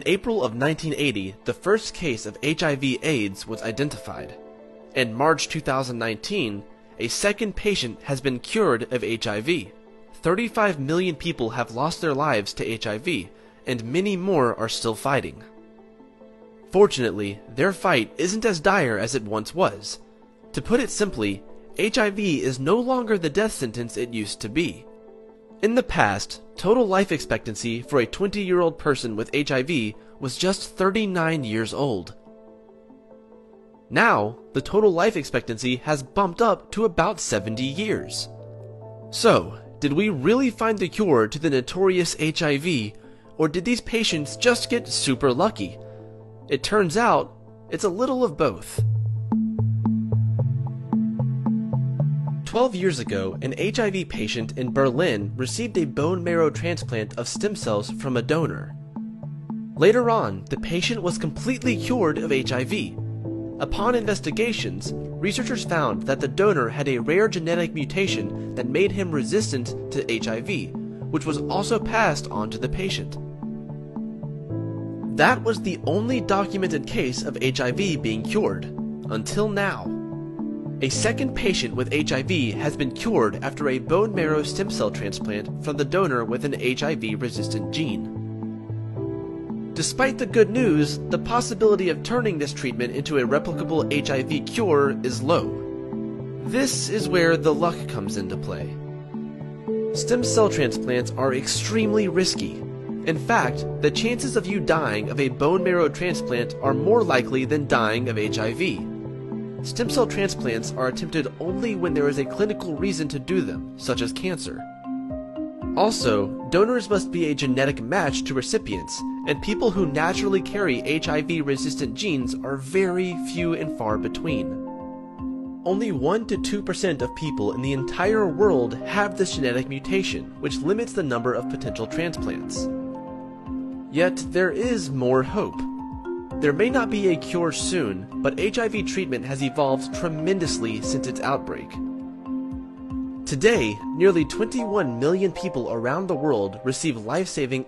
In April of 1980, the first case of HIV/AIDS was identified. In March 2019, a second patient has been cured of HIV. 35 million people have lost their lives to HIV, and many more are still fighting. Fortunately, their fight isn't as dire as it once was. To put it simply, HIV is no longer the death sentence it used to be. In the past, total life expectancy for a 20-year-old person with HIV was just 39 years old. Now, the total life expectancy has bumped up to about 70 years. So, did we really find the cure to the notorious HIV, or did these patients just get super lucky? It turns out, it's a little of both. 12 years ago, an HIV patient in Berlin received a bone marrow transplant of stem cells from a donor. Later on, the patient was completely cured of HIV. Upon investigations, researchers found that the donor had a rare genetic mutation that made him resistant to HIV, which was also passed on to the patient. That was the only documented case of HIV being cured, until now. A second patient with HIV has been cured after a bone marrow stem cell transplant from the donor with an HIV-resistant gene. Despite the good news, the possibility of turning this treatment into a replicable HIV cure is low. This is where the luck comes into play. Stem cell transplants are extremely risky. In fact, the chances of you dying of a bone marrow transplant are more likely than dying of HIV. Stem cell transplants are attempted only when there is a clinical reason to do them, such as cancer. Also, donors must be a genetic match to recipients, and people who naturally carry HIV-resistant genes are very few and far between. Only 1 to 2% of people in the entire world have this genetic mutation, which limits the number of potential transplants. Yet there is more hope. There may not be a cure soon, but HIV treatment has evolved tremendously since its outbreak. Today, nearly 21 million people around the world receive life-saving